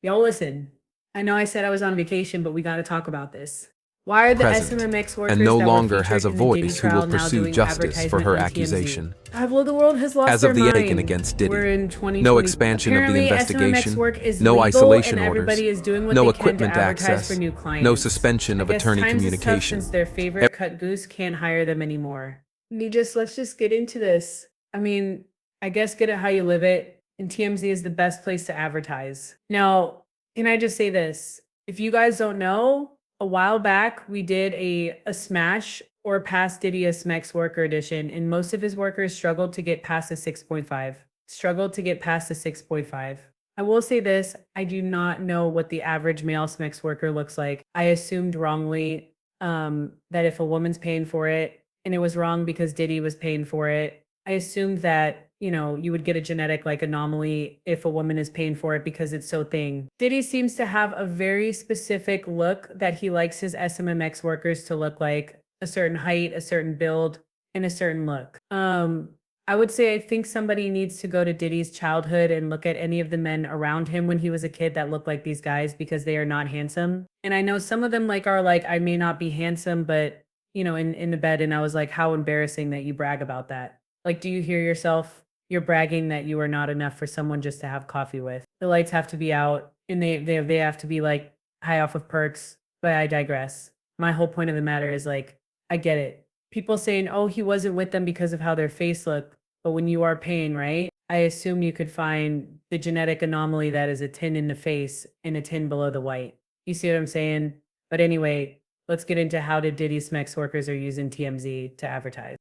Y'all listen. I know I said I was on vacation, but we got to talk about this. Why are the present, SMMX and workers no that were longer featured has a in the Diddy voice who will trial now pursue doing justice for advertisement her on TMZ? accusation. Well, the world has lost As their of the taken mind. against We're Diddy, in no 2020. expansion of the Apparently, SMMX investigation, work is no legal, isolation and orders, everybody is doing what no they can to equipment advertise for access, new no clients. suspension I of guess attorney times is tough since communication. their favorite cut goose can't hire them anymore. Let's just get into this. I mean, I guess get it how you live it, and TMZ is the best place to advertise. Now, can I just say this? If you guys don't know, a while back we did a smash or past Diddy a Smex worker edition, and most of his workers struggled to get past a 6.5. Struggled to get past a 6.5. I will say this, I do not know what the average male Smex worker looks like. I assumed wrongly that if a woman's paying for it, and it was wrong because Diddy was paying for it, I assumed that, you would get a genetic like anomaly if a woman is paying for it because it's so thing. Diddy seems to have a very specific look that he likes his SMMX workers to look like, a certain height, a certain build, and a certain look. I would say I think somebody needs to go to Diddy's childhood and look at any of the men around him when he was a kid that looked like these guys because they are not handsome. And I know some of them are like, I may not be handsome, but in the bed, and I was like, how embarrassing that you brag about that. Like, do you hear yourself? You're bragging that you are not enough for someone just to have coffee with. The lights have to be out, and they have to be like high off of perks. But I digress. My whole point of the matter is like, I get it. People saying, oh, he wasn't with them because of how their face looked. But when you are paying, right? I assume you could find the genetic anomaly that is a 10 in the face and a 10 below the white. You see what I'm saying? But anyway, let's get into how did Diddy Smex workers are using TMZ to advertise.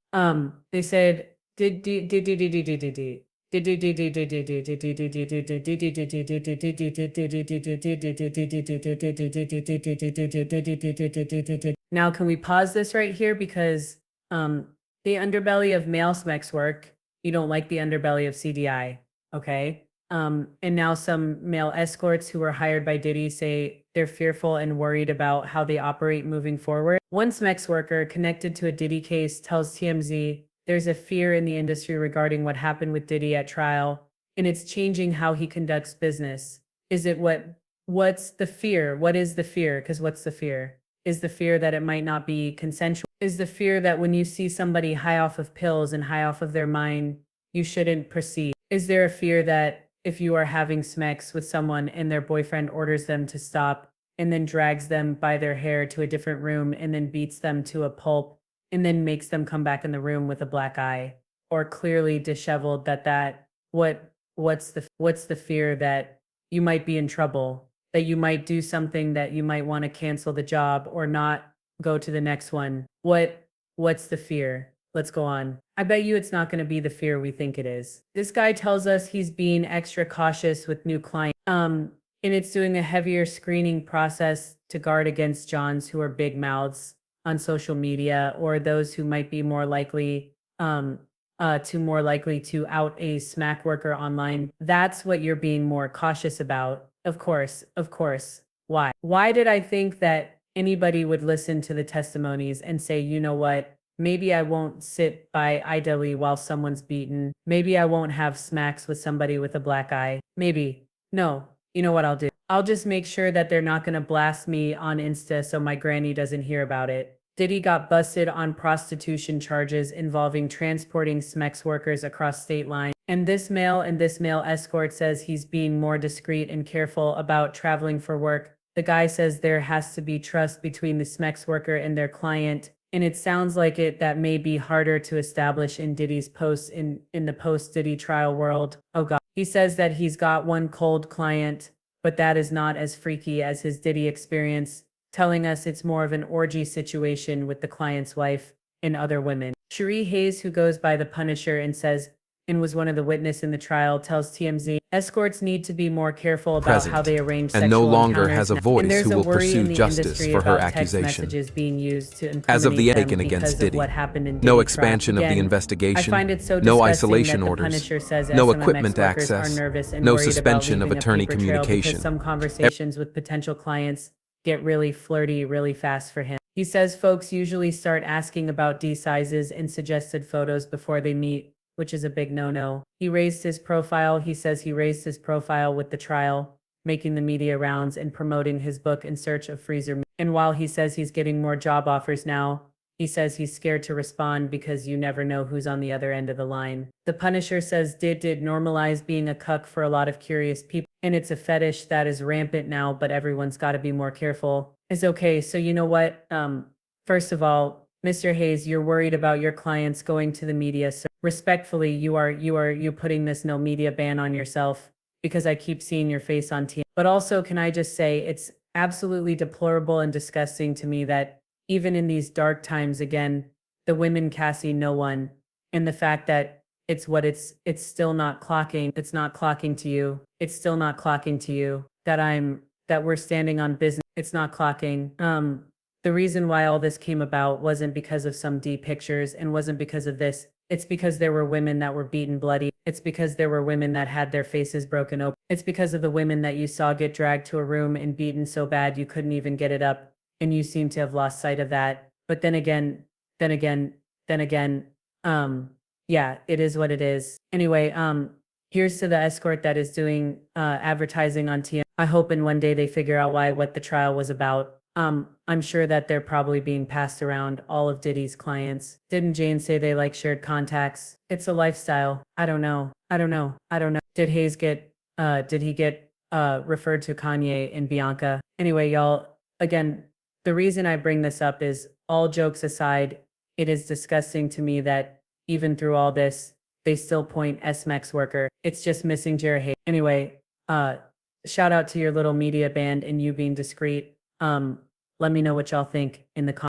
They said now, can we pause this right here because the underbelly of male Smex work, you don't like the underbelly of CDI, okay? And now some male escorts who were hired by Diddy say they're fearful and worried about how they operate moving forward. One Smex worker connected to a Diddy case tells TMZ there's a fear in the industry regarding what happened with Diddy at trial, and it's changing how he conducts business. Is it what's the fear? What is the fear? Because what's the fear? Is the fear that it might not be consensual? Is the fear that when you see somebody high off of pills and high off of their mind, you shouldn't proceed? Is there a fear that if you are having smex with someone and their boyfriend orders them to stop and then drags them by their hair to a different room and then beats them to a pulp and then makes them come back in the room with a black eye or clearly disheveled, what's the fear that you might be in trouble, that you might do something that you might want to cancel the job or not go to the next one? What's the fear? Let's go on. I bet you it's not going to be the fear we think it is. This guy tells us he's being extra cautious with new clients. And it's doing a heavier screening process to guard against Johns who are big mouths on social media or those who might be more likely to out a smack worker online. That's what you're being more cautious about. Of course, of course. Why? Why did I think that anybody would listen to the testimonies and say, you know what? Maybe I won't sit by idly while someone's beaten. Maybe I won't have smacks with somebody with a black eye. Maybe. No. You know what I'll do? I'll just make sure that they're not going to blast me on Insta so my granny doesn't hear about it. Diddy got busted on prostitution charges involving transporting Smex workers across state lines. And this male escort says he's being more discreet and careful about traveling for work. The guy says there has to be trust between the Smex worker and their client. And it sounds like that may be harder to establish in Diddy's posts in the post-Diddy trial world. Oh God. He says that he's got one cold client, but that is not as freaky as his Diddy experience, telling us it's more of an orgy situation with the client's wife and other women. Cherie Hayes, who goes by the Punisher and was one of the witnesses in the trial, tells TMZ escorts need to be more careful about how they arrange and no sexual longer encounters has a now. voice And there's who a will worry in pursue the justice industry for her about text accusation. messages being used to As of the incriminate them against because Diddy, of what happened in Diddy no trial. expansion of the Again, investigation, I find it so no disgusting isolation that the orders, Punisher says no SMMX equipment workers access, are nervous and no worried suspension about of leaving a attorney paper trail because communication. some conversations with potential clients get really flirty really fast for him. He says folks usually start asking about D sizes and suggested photos before they meet, which is a big no-no. He says he raised his profile with the trial. making the media rounds and promoting his book In Search of Freezer. And while he says he's getting more job offers now, he says he's scared to respond because you never know who's on the other end of the line. The Punisher says did normalize being a cuck for a lot of curious people, and it's a fetish that is rampant now, but everyone's got to be more careful. Is okay, so you know what? First of all, Mr. Hayes, you're worried about your clients going to the media. So respectfully, you putting this no media ban on yourself because I keep seeing your face on TV. But also, can I just say it's absolutely deplorable and disgusting to me that even in these dark times, again, the women Cassie no one, and the fact that it's still not clocking. It's not clocking to you. It's still not clocking to you that we're standing on business. It's not clocking. The reason why all this came about wasn't because of some D pictures and wasn't because of this. It's because there were women that were beaten bloody. It's because there were women that had their faces broken open. It's because of the women that you saw get dragged to a room and beaten so bad you couldn't even get it up. And you seem to have lost sight of that. But then again, yeah, it is what it is. Anyway, here's to the escort that is doing advertising on TM. I hope in one day they figure out what the trial was about. I'm sure that they're probably being passed around all of Diddy's clients. Didn't Jane say they like shared contacts? It's a lifestyle. I don't know. Did Hayes get referred to Kanye and Bianca? Anyway, y'all, again, the reason I bring this up is, all jokes aside, it is disgusting to me that even through all this, they still point Smex-Worker. It's just missing Jared Hayes. Anyway, shout out to your little media band and you being discreet. Let me know what y'all think in the comments.